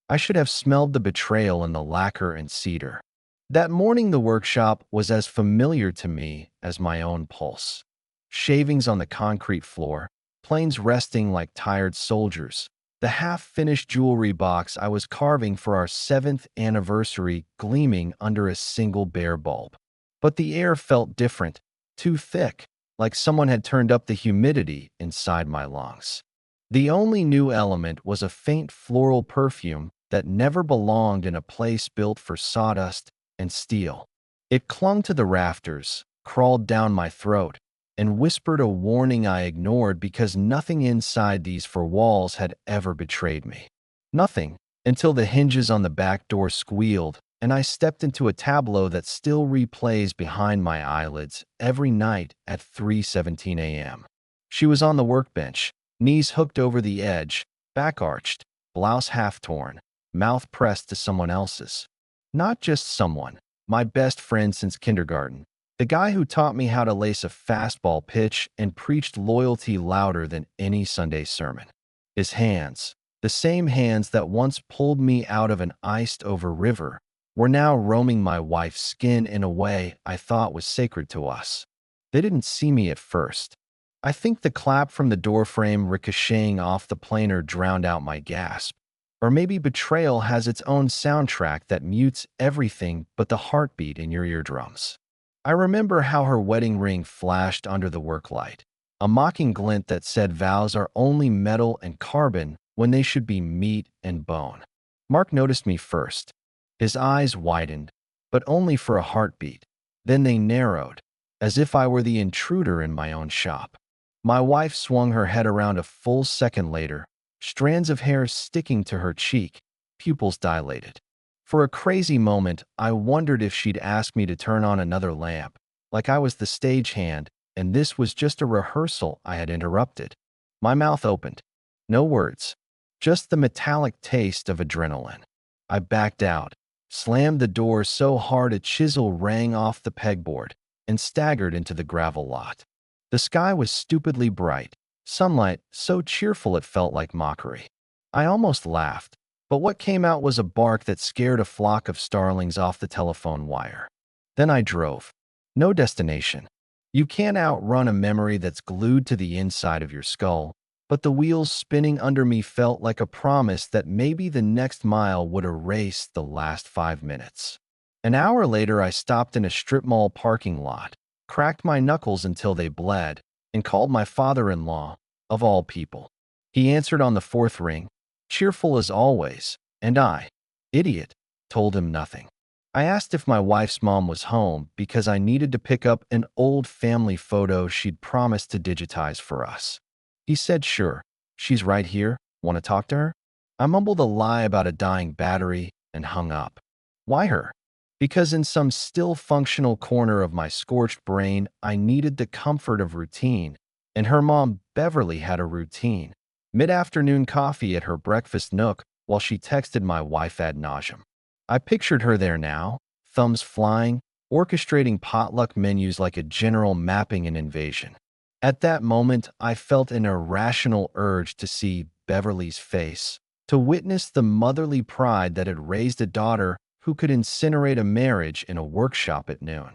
I should have smelled the betrayal in the lacquer and cedar. That morning, the workshop was as familiar to me as my own pulse. Shavings on the concrete floor, planes resting like tired soldiers, the half-finished jewelry box I was carving for our 7th anniversary gleaming under a single bare bulb. But the air felt different, too thick, like someone had turned up the humidity inside my lungs. The only new element was a faint floral perfume that never belonged in a place built for sawdust and steel. It clung to the rafters, crawled down my throat, and whispered a warning I ignored because nothing inside these four walls had ever betrayed me. Nothing, until the hinges on the back door squealed and I stepped into a tableau that still replays behind my eyelids every night at 3:17 a.m. She was on the workbench, knees hooked over the edge, back arched, blouse half torn, mouth pressed to someone else's. Not just someone, my best friend since kindergarten, the guy who taught me how to lace a fastball pitch and preached loyalty louder than any Sunday sermon. His hands, the same hands that once pulled me out of an iced-over river, were now roaming my wife's skin in a way I thought was sacred to us. They didn't see me at first. I think the clap from the doorframe ricocheting off the planer drowned out my gasp. Or maybe betrayal has its own soundtrack that mutes everything but the heartbeat in your eardrums. I remember how her wedding ring flashed under the work light, a mocking glint that said vows are only metal and carbon when they should be meat and bone. Mark noticed me first. His eyes widened, but only for a heartbeat. Then they narrowed, as if I were the intruder in my own shop. My wife swung her head around a full second later, strands of hair sticking to her cheek, pupils dilated. For a crazy moment, I wondered if she'd ask me to turn on another lamp, like I was the stagehand, and this was just a rehearsal I had interrupted. My mouth opened. No words, just the metallic taste of adrenaline. I backed out, slammed the door so hard a chisel rang off the pegboard, and staggered into the gravel lot. The sky was stupidly bright, sunlight so cheerful it felt like mockery. I almost laughed, but what came out was a bark that scared a flock of starlings off the telephone wire. Then I drove. No destination. You can't outrun a memory that's glued to the inside of your skull, but the wheels spinning under me felt like a promise that maybe the next mile would erase the last 5 minutes. An hour later, I stopped in a strip mall parking lot, cracked my knuckles until they bled, and called my father-in-law, of all people. He answered on the fourth ring, cheerful as always, and I, idiot, told him nothing. I asked if my wife's mom was home because I needed to pick up an old family photo she'd promised to digitize for us. He said, sure, she's right here, want to talk to her? I mumbled a lie about a dying battery and hung up. Why her? Because in some still functional corner of my scorched brain, I needed the comfort of routine, and her mom, Beverly, had a routine. Mid-afternoon coffee at her breakfast nook while she texted my wife ad nauseum. I pictured her there now, thumbs flying, orchestrating potluck menus like a general mapping an invasion. At that moment, I felt an irrational urge to see Beverly's face, to witness the motherly pride that had raised a daughter who could incinerate a marriage in a workshop at noon.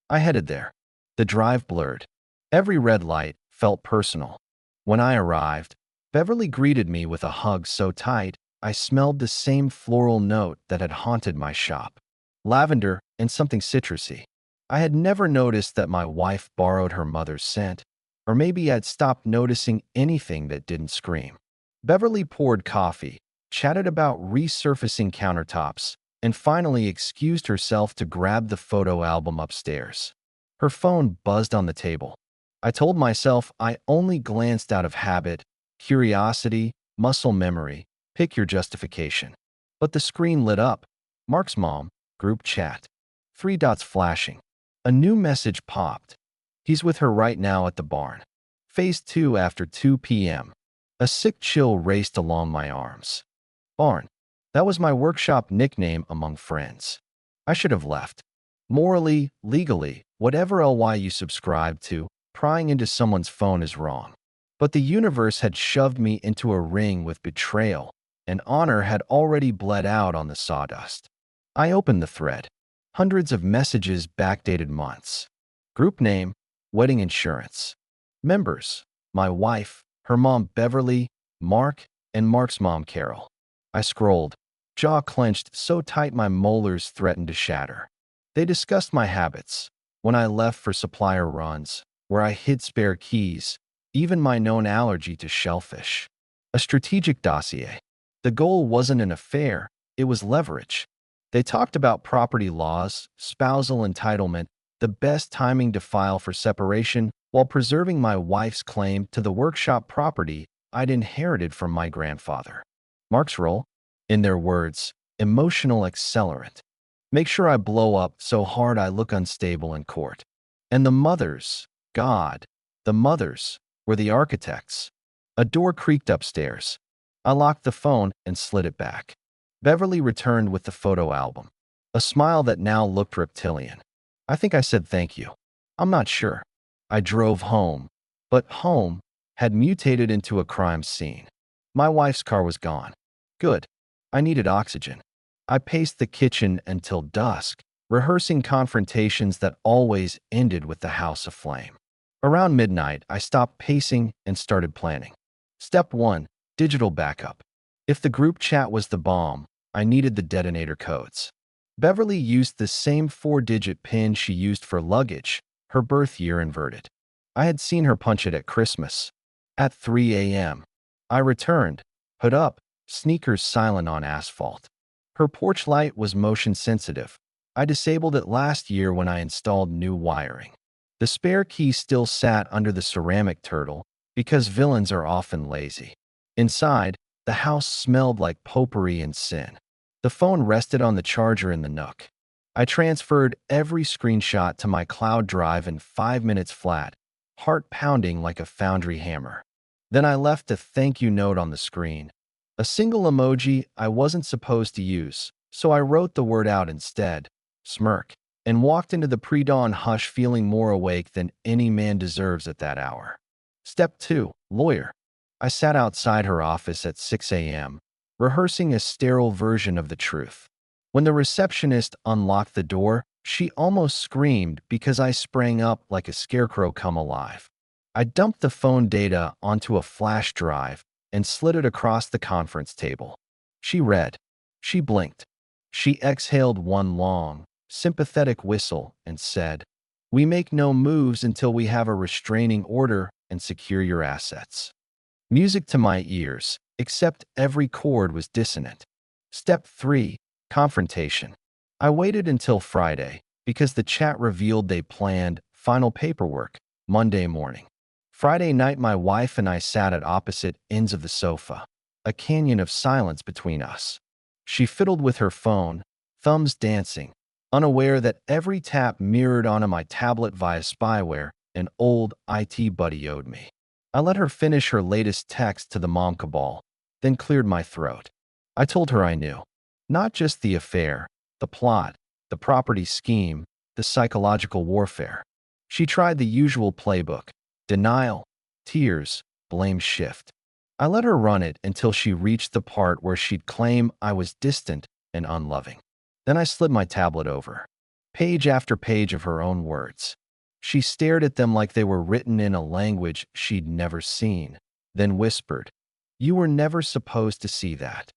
I headed there. The drive blurred. Every red light felt personal. When I arrived, Beverly greeted me with a hug so tight, I smelled the same floral note that had haunted my shop. Lavender and something citrusy. I had never noticed that my wife borrowed her mother's scent, or maybe I'd stopped noticing anything that didn't scream. Beverly poured coffee, chatted about resurfacing countertops, and finally excused herself to grab the photo album upstairs. Her phone buzzed on the table. I told myself I only glanced out of habit, curiosity, muscle memory, pick your justification. But the screen lit up. Mark's mom, group chat. 3 dots flashing. A new message popped. He's with her right now at the barn. Phase 2 after 2 p.m. A sick chill raced along my arms. Barn. That was my workshop nickname among friends. I should have left. Morally, legally, whatever LY you subscribe to, prying into someone's phone is wrong. But the universe had shoved me into a ring with betrayal, and honor had already bled out on the sawdust. I opened the thread. Hundreds of messages backdated months. Group name, wedding insurance. Members, my wife, her mom Beverly, Mark, and Mark's mom Carol. I scrolled, jaw clenched so tight my molars threatened to shatter. They discussed my habits, when I left for supplier runs, where I hid spare keys, even my known allergy to shellfish. A strategic dossier. The goal wasn't an affair, it was leverage. They talked about property laws, spousal entitlement, the best timing to file for separation while preserving my wife's claim to the workshop property I'd inherited from my grandfather. Mark's role? In their words, emotional accelerant. Make sure I blow up so hard I look unstable in court. And the mothers, God, the mothers, were the architects. A door creaked upstairs. I locked the phone and slid it back. Beverly returned with the photo album, a smile that now looked reptilian. I think I said thank you. I'm not sure. I drove home, but home had mutated into a crime scene. My wife's car was gone. Good. I needed oxygen. I paced the kitchen until dusk, rehearsing confrontations that always ended with the house aflame. Around midnight, I stopped pacing and started planning. Step 1. Digital backup. If the group chat was the bomb, I needed the detonator codes. Beverly used the same 4-digit PIN she used for luggage, her birth year inverted. I had seen her punch it at Christmas. At 3 a.m. I returned, hood up, sneakers silent on asphalt. Her porch light was motion sensitive. I disabled it last year when I installed new wiring. The spare key still sat under the ceramic turtle because villains are often lazy. Inside, the house smelled like potpourri and sin. The phone rested on the charger in the nook. I transferred every screenshot to my cloud drive in 5 minutes flat, heart pounding like a foundry hammer. Then I left a thank you note on the screen. A single emoji I wasn't supposed to use, so I wrote the word out instead, smirk, and walked into the pre-dawn hush feeling more awake than any man deserves at that hour. Step 2. Lawyer. I sat outside her office at 6 a.m., rehearsing a sterile version of the truth. When the receptionist unlocked the door, she almost screamed because I sprang up like a scarecrow come alive. I dumped the phone data onto a flash drive and slid it across the conference table. She read. She blinked. She exhaled one long, sympathetic whistle and said, "We make no moves until we have a restraining order and secure your assets." Music to my ears, except every chord was dissonant. Step 3. Confrontation. I waited until Friday because the chat revealed they planned final paperwork Monday morning. Friday night, my wife and I sat at opposite ends of the sofa, a canyon of silence between us. She fiddled with her phone, thumbs dancing, unaware that every tap mirrored onto my tablet via spyware an old IT buddy owed me. I let her finish her latest text to the mom cabal, then cleared my throat. I told her I knew. Not just the affair, the plot, the property scheme, the psychological warfare. She tried the usual playbook: denial, tears, blame shift. I let her run it until she reached the part where she'd claim I was distant and unloving. Then I slid my tablet over. Page after page of her own words. She stared at them like they were written in a language she'd never seen, then whispered, "You were never supposed to see that."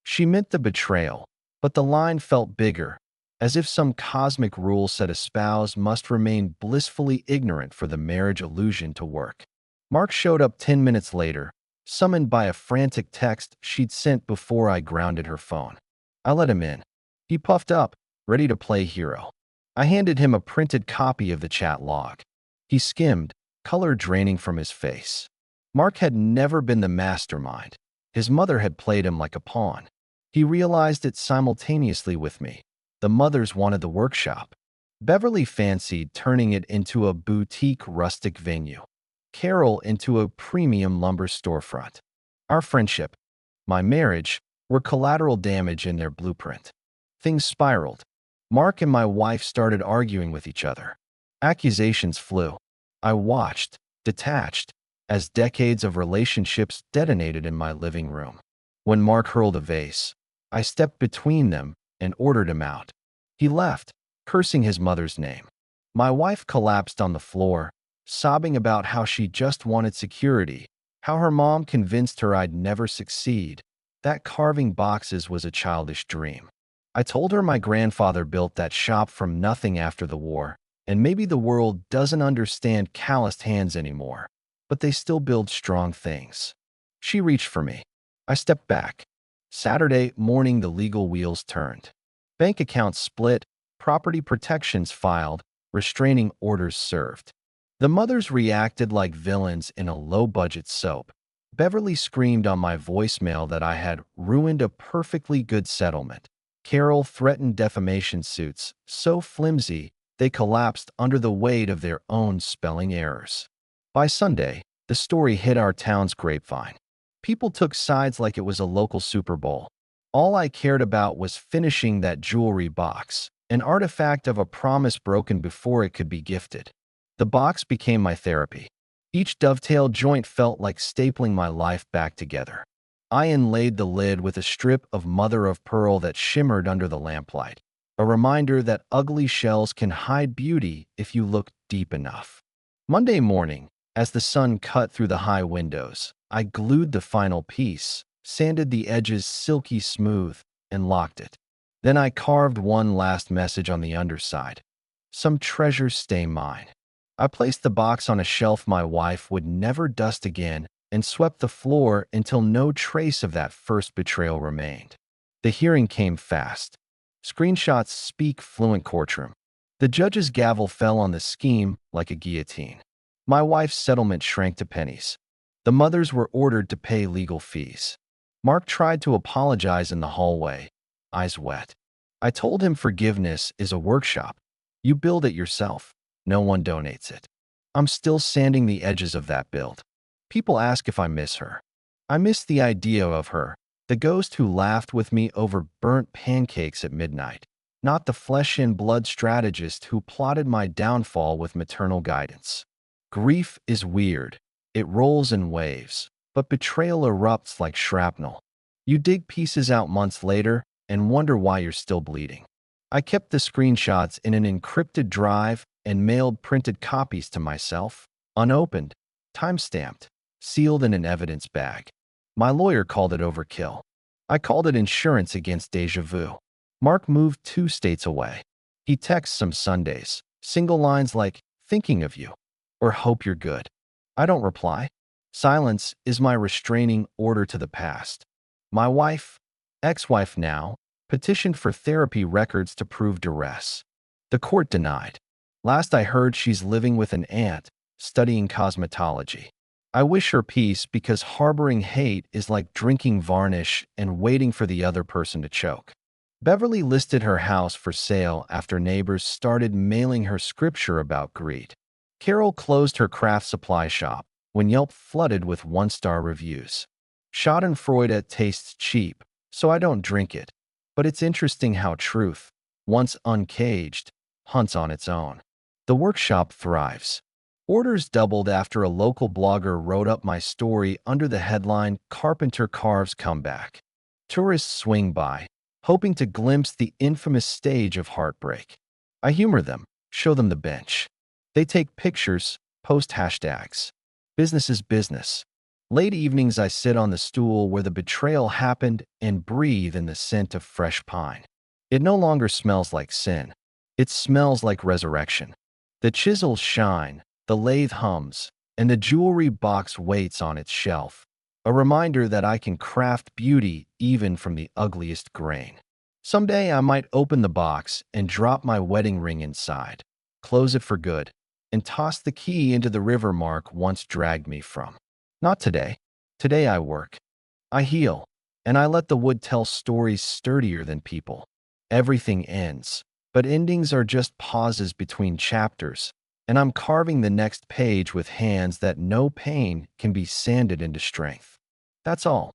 She meant the betrayal, but the line felt bigger, as if some cosmic rule said a spouse must remain blissfully ignorant for the marriage illusion to work. Mark showed up 10 minutes later, summoned by a frantic text she'd sent before I grounded her phone. I let him in. He puffed up, ready to play hero. I handed him a printed copy of the chat log. He skimmed, color draining from his face. Mark had never been the mastermind. His mother had played him like a pawn. He realized it simultaneously with me. The mothers wanted the workshop. Beverly fancied turning it into a boutique rustic venue. Carol into a premium lumber storefront. Our friendship, my marriage, were collateral damage in their blueprint. Things spiraled. Mark and my wife started arguing with each other. Accusations flew. I watched, detached, as decades of relationships detonated in my living room. When Mark hurled a vase, I stepped between them and ordered him out. He left, cursing his mother's name. My wife collapsed on the floor, sobbing about how she just wanted security, how her mom convinced her I'd never succeed, that carving boxes was a childish dream. I told her my grandfather built that shop from nothing after the war, and maybe the world doesn't understand calloused hands anymore, but they still build strong things. She reached for me. I stepped back. Saturday morning, the legal wheels turned. Bank accounts split, property protections filed, restraining orders served. The mothers reacted like villains in a low-budget soap. Beverly screamed on my voicemail that I had ruined a perfectly good settlement. Carol threatened defamation suits, so flimsy they collapsed under the weight of their own spelling errors. By Sunday, the story hit our town's grapevine. People took sides like it was a local Super Bowl. All I cared about was finishing that jewelry box, an artifact of a promise broken before it could be gifted. The box became my therapy. Each dovetail joint felt like stapling my life back together. I inlaid the lid with a strip of mother of pearl that shimmered under the lamplight, a reminder that ugly shells can hide beauty if you look deep enough. Monday morning, as the sun cut through the high windows, I glued the final piece, sanded the edges silky smooth, and locked it. Then I carved one last message on the underside. Some treasures stay mine. I placed the box on a shelf my wife would never dust again and swept the floor until no trace of that first betrayal remained. The hearing came fast. Screenshots speak fluent courtroom. The judge's gavel fell on the scheme like a guillotine. My wife's settlement shrank to pennies. The mothers were ordered to pay legal fees. Mark tried to apologize in the hallway, eyes wet. I told him forgiveness is a workshop. You build it yourself. No one donates it. I'm still sanding the edges of that build. People ask if I miss her. I miss the idea of her, the ghost who laughed with me over burnt pancakes at midnight, not the flesh and blood strategist who plotted my downfall with maternal guidance. Grief is weird. It rolls in waves, but betrayal erupts like shrapnel. You dig pieces out months later and wonder why you're still bleeding. I kept the screenshots in an encrypted drive and mailed printed copies to myself, unopened, time-stamped, sealed in an evidence bag. My lawyer called it overkill. I called it insurance against déjà vu. Mark moved 2 states away. He texts some Sundays, single lines like, thinking of you, or hope you're good. I don't reply. Silence is my restraining order to the past. My wife, ex-wife now, petitioned for therapy records to prove duress. The court denied. Last I heard, she's living with an aunt, studying cosmetology. I wish her peace because harboring hate is like drinking varnish and waiting for the other person to choke. Beverly listed her house for sale after neighbors started mailing her scripture about greed. Carol closed her craft supply shop when Yelp flooded with 1-star reviews. Schadenfreude tastes cheap, so I don't drink it. But it's interesting how truth, once uncaged, hunts on its own. The workshop thrives. Orders doubled after a local blogger wrote up my story under the headline, Carpenter Carves Comeback. Tourists swing by, hoping to glimpse the infamous stage of heartbreak. I humor them, show them the bench. They take pictures, post hashtags. Business is business. Late evenings, I sit on the stool where the betrayal happened and breathe in the scent of fresh pine. It no longer smells like sin. It smells like resurrection. The chisels shine, the lathe hums, and the jewelry box waits on its shelf, a reminder that I can craft beauty even from the ugliest grain. Someday I might open the box and drop my wedding ring inside, close it for good, and toss the key into the river Mark once dragged me from. Not today. Today I work. I heal, and I let the wood tell stories sturdier than people. Everything ends, but endings are just pauses between chapters, and I'm carving the next page with hands that no pain can be sanded into strength. That's all.